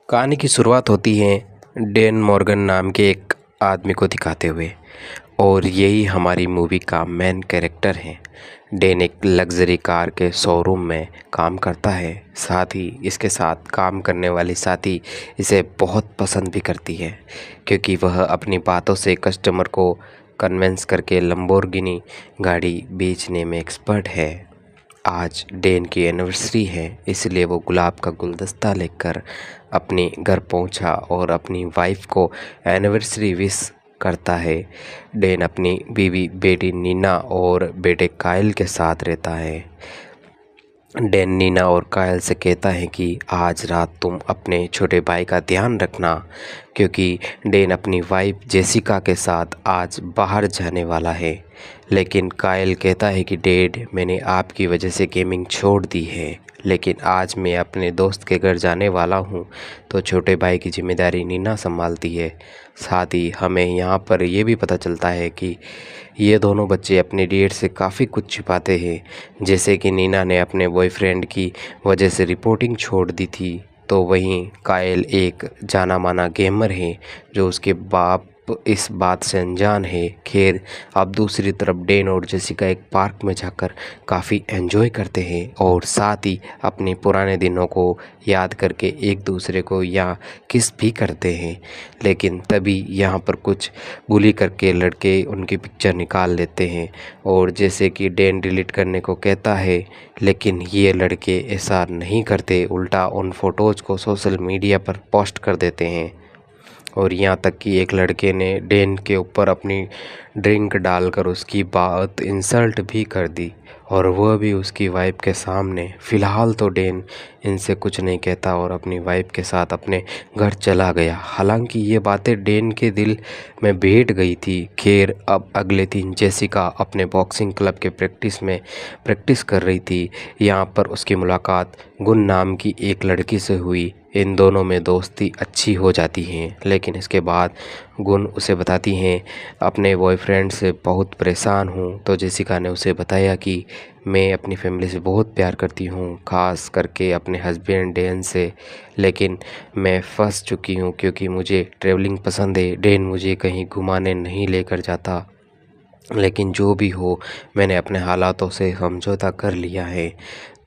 कहानी की शुरुआत होती है डेन मॉर्गन नाम के एक आदमी को दिखाते हुए। और यही हमारी मूवी का मेन कैरेक्टर है। डेन एक लग्जरी कार के शोरूम में काम करता है। साथ ही इसके साथ काम करने वाली साथी इसे बहुत पसंद भी करती है, क्योंकि वह अपनी बातों से कस्टमर को कन्विंस करके लंबोर्गिनी गाड़ी बेचने में एक्सपर्ट है। आज डेन की एनिवर्सरी है, इसलिए वो गुलाब का गुलदस्ता लेकर अपने घर पहुंचा और अपनी वाइफ को एनिवर्सरी विश करता है। डेन अपनी बीवी बेटी नीना और बेटे कायल के साथ रहता है। डेन नीना और कायल से कहता है कि आज रात तुम अपने छोटे भाई का ध्यान रखना, क्योंकि डेन अपनी वाइफ जेसिका के साथ आज बाहर जाने वाला है। लेकिन कायल कहता है कि डैड, मैंने आपकी वजह से गेमिंग छोड़ दी है, लेकिन आज मैं अपने दोस्त के घर जाने वाला हूँ, तो छोटे भाई की जिम्मेदारी नीना संभालती है। साथ ही हमें यहाँ पर यह भी पता चलता है कि ये दोनों बच्चे अपने डैड से काफ़ी कुछ छिपाते हैं, जैसे कि नीना ने अपने बॉयफ्रेंड की वजह से रिपोर्टिंग छोड़ दी थी, तो वहीं कायल एक जाना माना गेमर है जो उसके बाप इस बात से अनजान है। खैर, अब दूसरी तरफ डेन और जेसिका एक पार्क में जाकर काफ़ी एंजॉय करते हैं और साथ ही अपने पुराने दिनों को याद करके एक दूसरे को यहाँ किस भी करते हैं। लेकिन तभी यहाँ पर कुछ बुली करके लड़के उनकी पिक्चर निकाल लेते हैं और जैसे कि डेन डिलीट करने को कहता है, लेकिन ये लड़के ऐसा नहीं करते, उल्टा उन फ़ोटोज़ को सोशल मीडिया पर पोस्ट कर देते हैं। और यहाँ तक कि एक लड़के ने डेन के ऊपर अपनी ड्रिंक डालकर उसकी बात इंसल्ट भी कर दी, और वह भी उसकी वाइफ के सामने। फ़िलहाल तो डेन इनसे कुछ नहीं कहता और अपनी वाइफ के साथ अपने घर चला गया। हालांकि ये बातें डेन के दिल में बैठ गई थी। खैर, अब अगले दिन जेसिका अपने बॉक्सिंग क्लब के प्रैक्टिस कर रही थी। यहाँ पर उसकी मुलाकात गुन नाम की एक लड़की से हुई। इन दोनों में दोस्ती अच्छी हो जाती है, लेकिन इसके बाद गुन उसे बताती हैं अपने बॉयफ्रेंड से बहुत परेशान हूँ। तो जेसिका ने उसे बताया कि मैं अपनी फैमिली से बहुत प्यार करती हूँ, ख़ास करके अपने हस्बैंड डेन से, लेकिन मैं फंस चुकी हूँ क्योंकि मुझे ट्रैवलिंग पसंद है। डेन मुझे कहीं घुमाने नहीं लेकर जाता, लेकिन जो भी हो, मैंने अपने हालातों से समझौता कर लिया है।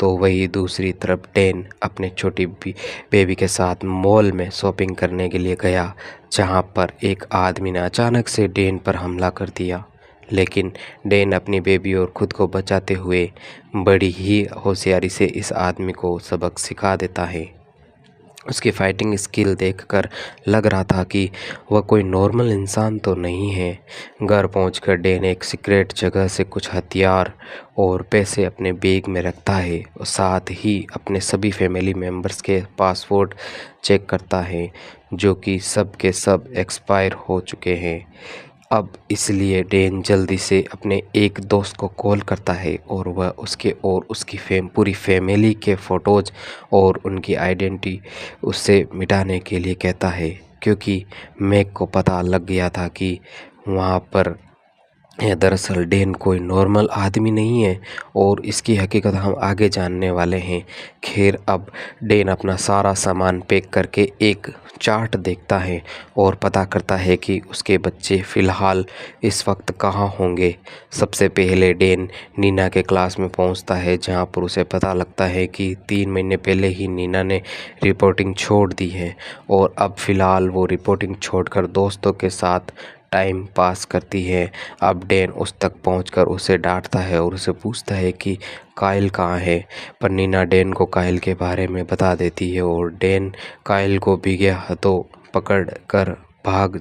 तो वही दूसरी तरफ डेन अपने छोटी बेबी के साथ मॉल में शॉपिंग करने के लिए गया, जहां पर एक आदमी ने अचानक से डेन पर हमला कर दिया। लेकिन डेन अपनी बेबी और खुद को बचाते हुए बड़ी ही होशियारी से इस आदमी को सबक सिखा देता है। उसकी फाइटिंग स्किल देखकर लग रहा था कि वह कोई नॉर्मल इंसान तो नहीं है। घर पहुंचकर डेन एक सीक्रेट जगह से कुछ हथियार और पैसे अपने बैग में रखता है और साथ ही अपने सभी फैमिली मेम्बर्स के पासवर्ड चेक करता है, जो कि सब के सब एक्सपायर हो चुके हैं। अब इसलिए डेन जल्दी से अपने एक दोस्त को कॉल करता है और वह उसके और उसकी पूरी फैमिली के फ़ोटोज़ और उनकी आइडेंटिटी उससे मिटाने के लिए कहता है, क्योंकि मैक को पता लग गया था कि वहाँ पर दरअसल डेन कोई नॉर्मल आदमी नहीं है और इसकी हकीकत हम आगे जानने वाले हैं। खैर, अब डेन अपना सारा सामान पैक करके एक चार्ट देखता है और पता करता है कि उसके बच्चे फ़िलहाल इस वक्त कहाँ होंगे। सबसे पहले डेन नीना के क्लास में पहुंचता है, जहां पर उसे पता लगता है कि 3 महीने पहले ही नीना ने रिपोर्टिंग छोड़ दी है और अब फ़िलहाल वो रिपोर्टिंग छोड़कर दोस्तों के साथ टाइम पास करती है। अब डेन उस तक पहुंचकर उसे डांटता है और उसे पूछता है कि कायल कहाँ है, पर नीना डेन को कायल के बारे में बता देती है और डेन कायल को भीगे हाथों पकड़ कर भाग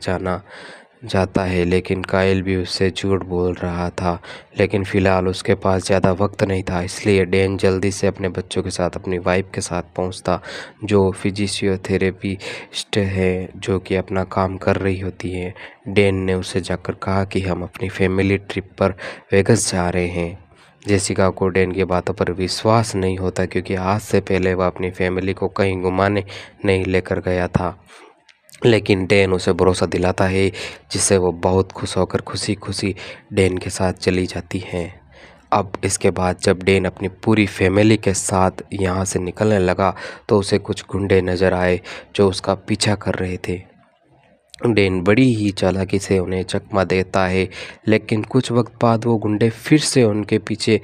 जाता है। लेकिन कायल भी उससे झूठ बोल रहा था, लेकिन फ़िलहाल उसके पास ज़्यादा वक्त नहीं था, इसलिए डेन जल्दी से अपने बच्चों के साथ अपनी वाइफ के साथ पहुंचता, जो फिजियोथेरेपिस्ट है, जो कि अपना काम कर रही होती है। डेन ने उसे जाकर कहा कि हम अपनी फैमिली ट्रिप पर वेगस जा रहे हैं। जेसिका को डेन की बातों पर विश्वास नहीं होता, क्योंकि आज से पहले वह अपनी फैमिली को कहीं घुमाने नहीं लेकर गया था। लेकिन डेन उसे भरोसा दिलाता है, जिससे वो बहुत खुश होकर खुशी खुशी डेन के साथ चली जाती हैं। अब इसके बाद जब डेन अपनी पूरी फैमिली के साथ यहाँ से निकलने लगा तो उसे कुछ गुंडे नज़र आए जो उसका पीछा कर रहे थे। डेन बड़ी ही चालाकी से उन्हें चकमा देता है, लेकिन कुछ वक्त बाद वो गुंडे फिर से उनके पीछे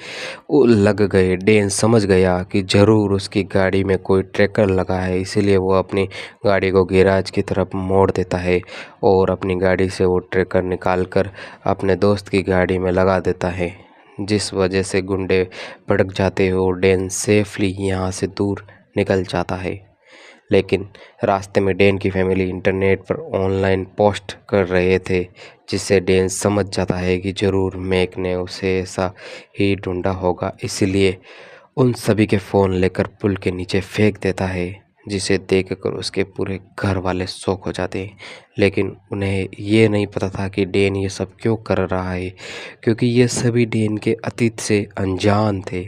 लग गए। डेन समझ गया कि ज़रूर उसकी गाड़ी में कोई ट्रैकर लगा है, इसीलिए वो अपनी गाड़ी को गैराज की तरफ मोड़ देता है और अपनी गाड़ी से वो ट्रैकर निकालकर अपने दोस्त की गाड़ी में लगा देता है, जिस वजह से गुंडे भड़क जाते हैं और डेन सेफली यहाँ से दूर निकल जाता है। लेकिन रास्ते में डेन की फैमिली इंटरनेट पर ऑनलाइन पोस्ट कर रहे थे, जिससे डेन समझ जाता है कि ज़रूर मैक ने उसे ऐसा ही ढूंढा होगा। इसलिए उन सभी के फ़ोन लेकर पुल के नीचे फेंक देता है, जिसे देखकर उसके पूरे घर वाले शॉक हो जाते हैं। लेकिन उन्हें ये नहीं पता था कि डेन ये सब क्यों कर रहा है, क्योंकि ये सभी डेन के अतीत से अनजान थे।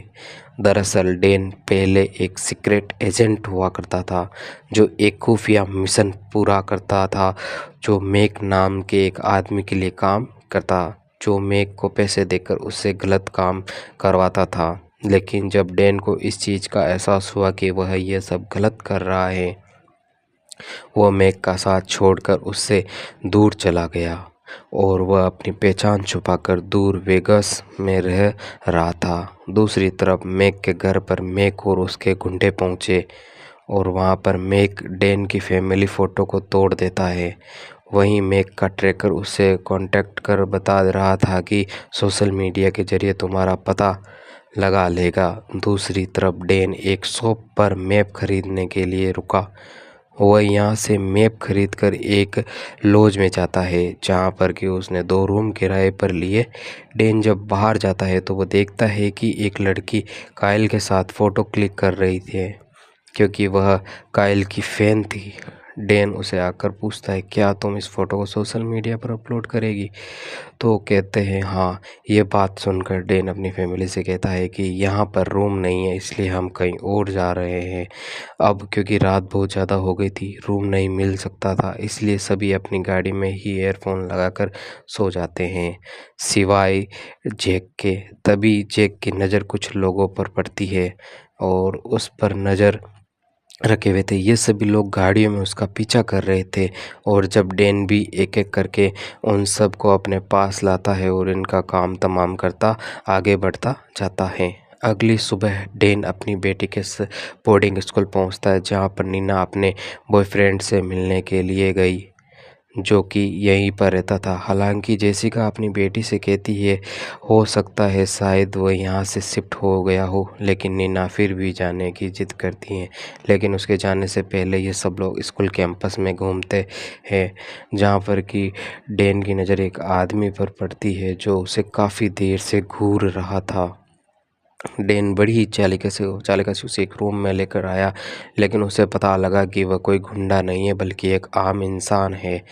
दरअसल डेन पहले एक सीक्रेट एजेंट हुआ करता था, जो एक खुफिया मिशन पूरा करता था, जो मैक नाम के एक आदमी के लिए काम करता, जो मैक को पैसे देकर उससे गलत काम करवाता था। लेकिन जब डेन को इस चीज़ का एहसास हुआ कि वह यह सब गलत कर रहा है, वह मैक का साथ छोड़कर उससे दूर चला गया और वह अपनी पहचान छुपाकर दूर वेगस में रह रहा था। दूसरी तरफ मैक के घर पर मैक और उसके गुंडे पहुंचे और वहां पर मैक डेन की फैमिली फ़ोटो को तोड़ देता है। वहीं मैक का ट्रैकर उससे कांटेक्ट कर बता रहा था कि सोशल मीडिया के जरिए तुम्हारा पता लगा लेगा। दूसरी तरफ डेन एक शॉप पर मैप खरीदने के लिए रुका। वह यहाँ से मैप खरीदकर एक लॉज में जाता है, जहाँ पर कि उसने 2 रूम किराए पर लिए। डेन जब बाहर जाता है तो वो देखता है कि एक लड़की काइल के साथ फ़ोटो क्लिक कर रही थी, क्योंकि वह काइल की फ़ैन थी। डेन उसे आकर पूछता है, क्या तुम इस फ़ोटो को सोशल मीडिया पर अपलोड करेगी? तो वो कहते हैं हाँ। ये बात सुनकर डेन अपनी फैमिली से कहता है कि यहाँ पर रूम नहीं है, इसलिए हम कहीं और जा रहे हैं। अब क्योंकि रात बहुत ज़्यादा हो गई थी, रूम नहीं मिल सकता था, इसलिए सभी अपनी गाड़ी में ही ईयरफोन लगाकर सो जाते हैं, सिवाय जैक के। तभी जैक की नज़र कुछ लोगों पर पड़ती है और उस पर नज़र रखे हुए थे। ये सभी लोग गाड़ियों में उसका पीछा कर रहे थे और जब डेन भी एक एक करके उन सब को अपने पास लाता है और इनका काम तमाम करता आगे बढ़ता जाता है। अगली सुबह डेन अपनी बेटी के बोर्डिंग स्कूल पहुंचता है, जहां पर नीना अपने बॉयफ्रेंड से मिलने के लिए गई, जो कि यहीं पर रहता था। हालांकि जेसिका अपनी बेटी से कहती है हो सकता है शायद वह यहाँ से शिफ्ट हो गया हो, लेकिन नीना फिर भी जाने की जिद करती हैं। लेकिन उसके जाने से पहले ये सब लोग स्कूल कैंपस में घूमते हैं, जहाँ पर कि डेन की नज़र एक आदमी पर पड़ती है जो उसे काफ़ी देर से घूर रहा था। डेन बड़ी ही चालिका से उसे एक रूम में लेकर आया, लेकिन उसे पता लगा कि वह कोई गुंडा नहीं है बल्कि एक आम इंसान है।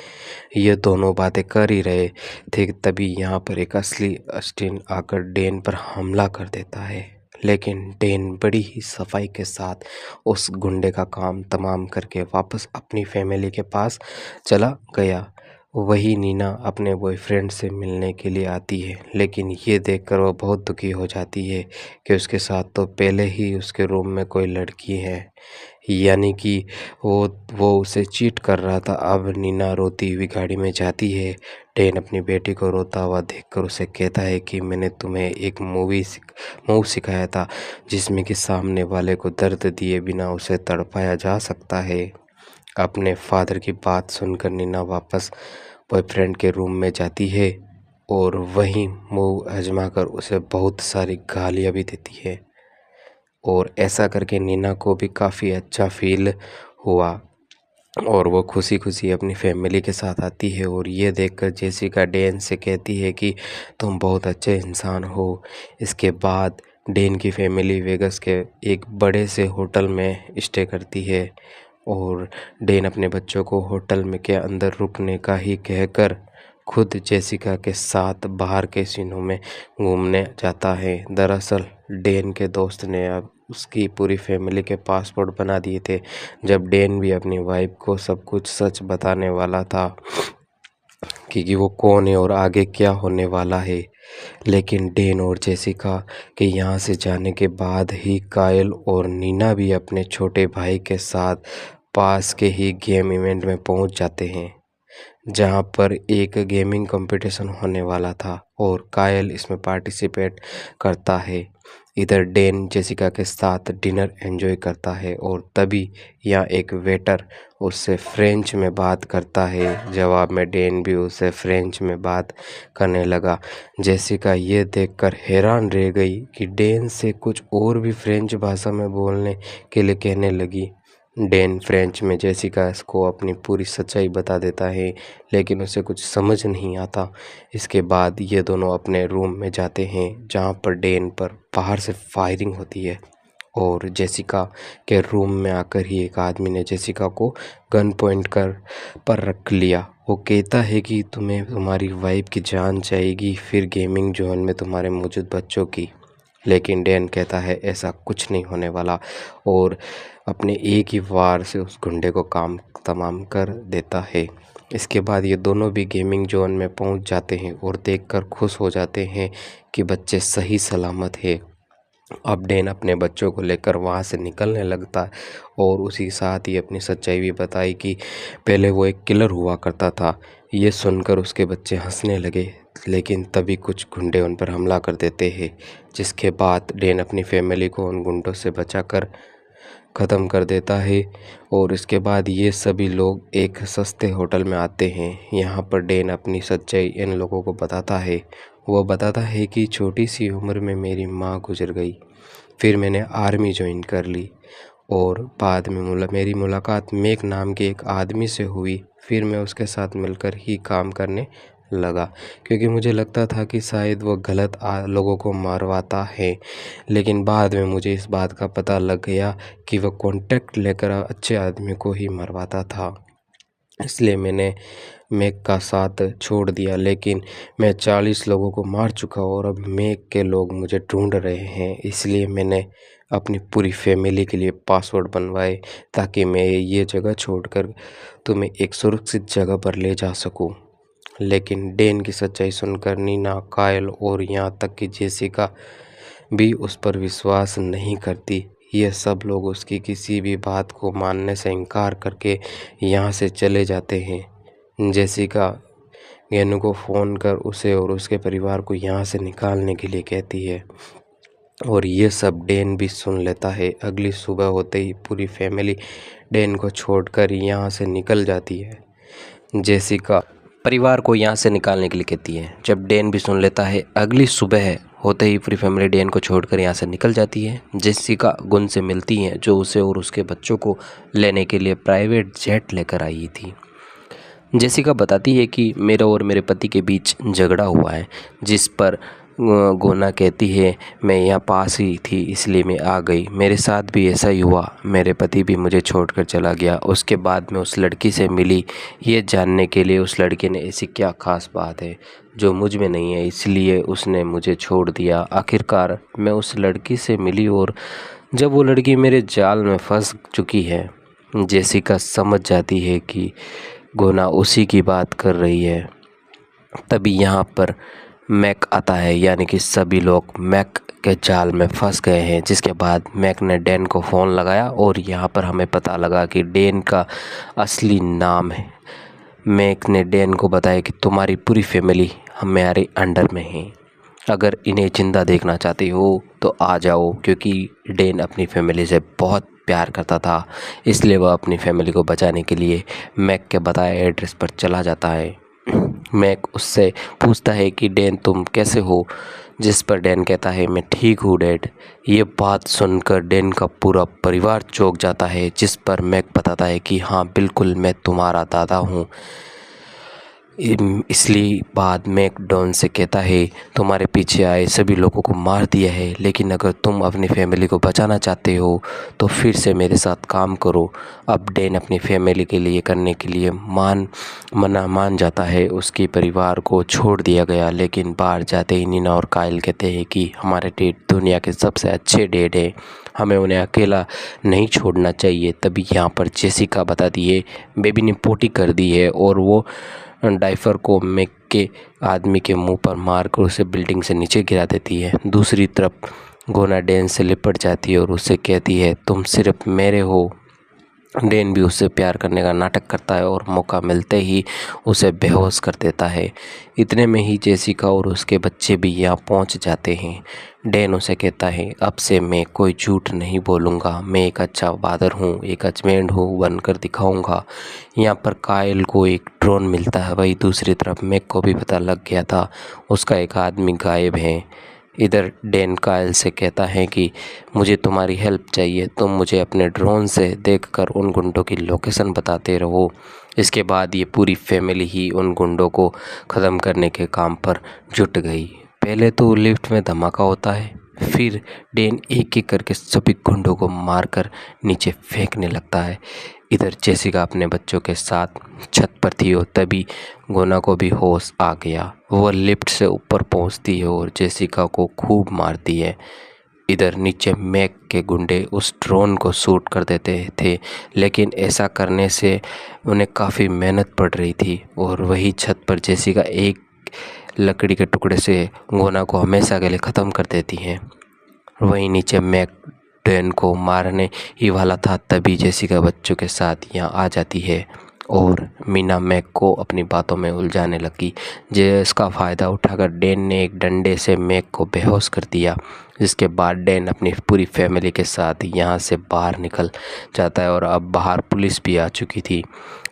ये दोनों बातें कर ही रहे थे, तभी यहाँ पर एक असली अस्टिन आकर डेन पर हमला कर देता है। लेकिन डेन बड़ी ही सफाई के साथ उस गुंडे का काम तमाम करके वापस अपनी फैमिली के पास चला गया। वही नीना अपने बॉयफ्रेंड से मिलने के लिए आती है, लेकिन ये देखकर वो बहुत दुखी हो जाती है कि उसके साथ तो पहले ही उसके रूम में कोई लड़की है, यानी कि वो उसे चीट कर रहा था। अब नीना रोती हुई गाड़ी में जाती है। डेन अपनी बेटी को रोता हुआ देखकर उसे कहता है कि मैंने तुम्हें एक मूव सिखाया था, जिसमें कि सामने वाले को दर्द दिए बिना उसे तड़पाया जा सकता है। अपने फादर की बात सुनकर नीना वापस बॉयफ्रेंड के रूम में जाती है और वहीं मूव आजमा कर उसे बहुत सारी गालियाँ भी देती है, और ऐसा करके नीना को भी काफ़ी अच्छा फील हुआ और वो खुशी खुशी अपनी फैमिली के साथ आती है। और ये देखकर जेसिका डेन से कहती है कि तुम बहुत अच्छे इंसान हो। इसके बाद डेन की फैमिली वेगस के एक बड़े से होटल में स्टे करती है और डेन अपने बच्चों को होटल में के अंदर रुकने का ही कहकर खुद जेसिका के साथ बाहर के सीनों में घूमने जाता है। दरअसल डेन के दोस्त ने अब उसकी पूरी फैमिली के पासपोर्ट बना दिए थे। जब डेन भी अपनी वाइफ को सब कुछ सच बताने वाला था कि वो कौन है और आगे क्या होने वाला है, लेकिन डेन और जेसिका के यहाँ से जाने के बाद ही कायल और नीना भी अपने छोटे भाई के साथ पास के ही गेम इवेंट में पहुँच जाते हैं, जहाँ पर एक गेमिंग कंपटीशन होने वाला था और कायल इसमें पार्टिसिपेट करता है। इधर डेन जेसिका के साथ डिनर एंजॉय करता है और तभी यहाँ एक वेटर उससे फ्रेंच में बात करता है। जवाब में डेन भी उससे फ्रेंच में बात करने लगा। जेसिका ये देखकर हैरान रह गई कि डेन से कुछ और भी फ्रेंच भाषा में बोलने के लिए कहने लगी। डेन फ्रेंच में जेसिका को अपनी पूरी सच्चाई बता देता है, लेकिन उसे कुछ समझ नहीं आता। इसके बाद ये दोनों अपने रूम में जाते हैं, जहाँ पर डेन पर बाहर से फायरिंग होती है और जेसिका के रूम में आकर ही एक आदमी ने जेसिका को गन पॉइंट पर रख लिया। वो कहता है कि तुम्हें तुम्हारी वाइफ की जान चाहिएगी, फिर गेमिंग जोन में तुम्हारे मौजूद बच्चों की। लेकिन डेन कहता है ऐसा कुछ नहीं होने वाला और अपने एक ही वार से उस गुंडे को काम तमाम कर देता है। इसके बाद ये दोनों भी गेमिंग जोन में पहुंच जाते हैं और देखकर खुश हो जाते हैं कि बच्चे सही सलामत है। अब डेन अपने बच्चों को लेकर वहाँ से निकलने लगता है और उसी साथ ही अपनी सच्चाई भी बताई कि पहले वो एक किलर हुआ करता था। ये सुनकर उसके बच्चे हंसने लगे, लेकिन तभी कुछ गुंडे उन पर हमला कर देते हैं, जिसके बाद डेन अपनी फैमिली को उन गुंडों से बचाकर ख़त्म कर देता है। और इसके बाद ये सभी लोग एक सस्ते होटल में आते हैं। यहाँ पर डेन अपनी सच्चाई इन लोगों को बताता है। वो बताता है कि छोटी सी उम्र में मेरी माँ गुजर गई, फिर मैंने आर्मी ज्वाइन कर ली और बाद में मेरी मुलाकात मेक नाम के एक आदमी से हुई। फिर मैं उसके साथ मिलकर ही काम करने लगा, क्योंकि मुझे लगता था कि शायद वो गलत लोगों को मरवाता है। लेकिन बाद में मुझे इस बात का पता लग गया कि वह कॉन्टैक्ट लेकर अच्छे आदमी को ही मरवाता था। इसलिए मैंने मैक का साथ छोड़ दिया, लेकिन मैं 40 लोगों को मार चुका और अब मैक के लोग मुझे ढूंढ रहे हैं। इसलिए मैंने अपनी पूरी फैमिली के लिए पासवर्ड बनवाए, ताकि मैं ये जगह छोड़कर तुम्हें एक सुरक्षित जगह पर ले जा सकूं। लेकिन डेन की सच्चाई सुनकर नीना, कायल और यहाँ तक कि जेसिका भी उस पर विश्वास नहीं करती। ये सब लोग उसकी किसी भी बात को मानने से इनकार करके यहाँ से चले जाते हैं। जेसिका गेनू को फ़ोन कर उसे और उसके परिवार को यहाँ से निकालने के लिए कहती है और ये सब डेन भी सुन लेता है। अगली सुबह होते ही पूरी फैमिली डेन को छोड़कर यहाँ से निकल जाती है। जेसिका परिवार को यहाँ से निकालने के लिए कहती है। जब डेन भी सुन लेता है, अगली सुबह होते ही पूरी फैमिली डेन को छोड़कर यहाँ से निकल जाती है। जेसिका गुन से मिलती है, जो उसे और उसके बच्चों को लेने के लिए प्राइवेट जेट लेकर आई थी। जेसिका बताती है कि मेरे और मेरे पति के बीच झगड़ा हुआ है, जिस पर गोना कहती है मैं यहाँ पास ही थी इसलिए मैं आ गई। मेरे साथ भी ऐसा ही हुआ, मेरे पति भी मुझे छोड़कर चला गया। उसके बाद मैं उस लड़की से मिली, ये जानने के लिए उस लड़के ने ऐसी क्या खास बात है जो मुझ में नहीं है, इसलिए उसने मुझे छोड़ दिया। आखिरकार मैं उस लड़की से मिली और जब वो लड़की मेरे जाल में फंस चुकी है, जेसिका समझ जाती है कि गोना उसी की बात कर रही है। तभी यहाँ पर मैक आता है, यानी कि सभी लोग मैक के जाल में फंस गए हैं। जिसके बाद मैक ने डेन को फ़ोन लगाया और यहाँ पर हमें पता लगा कि डेन का असली नाम है। मैक ने डेन को बताया कि तुम्हारी पूरी फैमिली हमारे अंडर में है, अगर इन्हें जिंदा देखना चाहती हो तो आ जाओ। क्योंकि डेन अपनी फैमिली से बहुत प्यार करता था, इसलिए वह अपनी फैमिली को बचाने के लिए मैक के बताए एड्रेस पर चला जाता है। मैक उससे पूछता है कि डेन तुम कैसे हो, जिस पर डेन कहता है मैं ठीक हूँ डैड। ये बात सुनकर डेन का पूरा परिवार चौंक जाता है, जिस पर मैक बताता है कि हाँ बिल्कुल मैं तुम्हारा दादा हूँ। इसलिए बाद मैक डॉन से कहता है तुम्हारे पीछे आए सभी लोगों को मार दिया है, लेकिन अगर तुम अपनी फैमिली को बचाना चाहते हो तो फिर से मेरे साथ काम करो। अब डेन अपनी फैमिली के लिए करने के लिए मान जाता है। उसके परिवार को छोड़ दिया गया, लेकिन बाहर जाते ही नीना और कायल कहते हैं कि हमारे डेड दुनिया के सबसे अच्छे डेड हैं, हमें उन्हें अकेला नहीं छोड़ना चाहिए। तभी यहाँ पर जेसिका बताती है बेबी ने पोटी कर दी है और वो डाइफर को मैक के आदमी के मुंह पर मारकर उसे बिल्डिंग से नीचे गिरा देती है। दूसरी तरफ गोना डैन से लिपट जाती है और उससे कहती है, तुम सिर्फ मेरे हो। डैन भी उससे प्यार करने का नाटक करता है और मौका मिलते ही उसे बेहोश कर देता है। इतने में ही जेसिका और उसके बच्चे भी यहाँ पहुँच जाते हैं। डैन उसे कहता है, अब से मैं कोई झूठ नहीं बोलूँगा, मैं एक अच्छा फादर हूँ, एक अचमेंड हूँ बनकर दिखाऊँगा। यहाँ पर कायल को एक ड्रोन मिलता है। वही दूसरी तरफ मैक को भी पता लग गया था उसका एक आदमी गायब है। इधर डैन कायल से कहता है कि मुझे तुम्हारी हेल्प चाहिए, तुम मुझे अपने ड्रोन से देखकर उन गुंडों की लोकेशन बताते रहो। इसके बाद ये पूरी फैमिली ही उन गुंडों को ख़त्म करने के काम पर जुट गई। पहले तो लिफ्ट में धमाका होता है, फिर डैन एक एक करके सभी गुंडों को मारकर नीचे फेंकने लगता है। इधर जेसिका अपने बच्चों के साथ छत पर थी और तभी गोना को भी होश आ गया। वह लिफ्ट से ऊपर पहुंचती है और जेसिका को खूब मारती है। इधर नीचे मैक के गुंडे उस ड्रोन को शूट कर देते थे, लेकिन ऐसा करने से उन्हें काफ़ी मेहनत पड़ रही थी और वही छत पर जेसिका एक लकड़ी के टुकड़े से गोना को हमेशा के लिए ख़त्म कर देती हैं। वहीं नीचे मैक डैन को मारने ही वाला था, तभी जेसिका बच्चों के साथ यहाँ आ जाती है और मीना मैक को अपनी बातों में उलझाने लगी। जिसका फ़ायदा उठाकर डैन ने एक डंडे से मैक को बेहोश कर दिया। जिसके बाद डैन अपनी पूरी फैमिली के साथ यहाँ से बाहर निकल जाता है और अब बाहर पुलिस भी आ चुकी थी।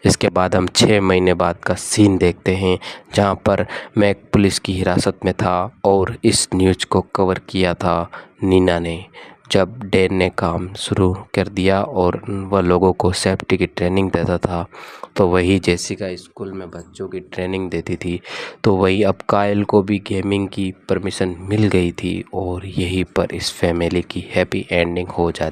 इसके बाद हम 6 महीने बाद का सीन देखते हैं जहाँ पर मैक पुलिस की हिरासत में था और इस न्यूज़ को कवर किया था नीना ने। जब डैन ने काम शुरू कर दिया और वह लोगों को सेफ्टी की ट्रेनिंग देता था, तो वही जेसिका स्कूल में बच्चों की ट्रेनिंग देती थी। तो वही अब कायल को भी गेमिंग की परमिशन मिल गई थी और यहीं पर इस फैमिली की हैप्पी एंडिंग हो जाती।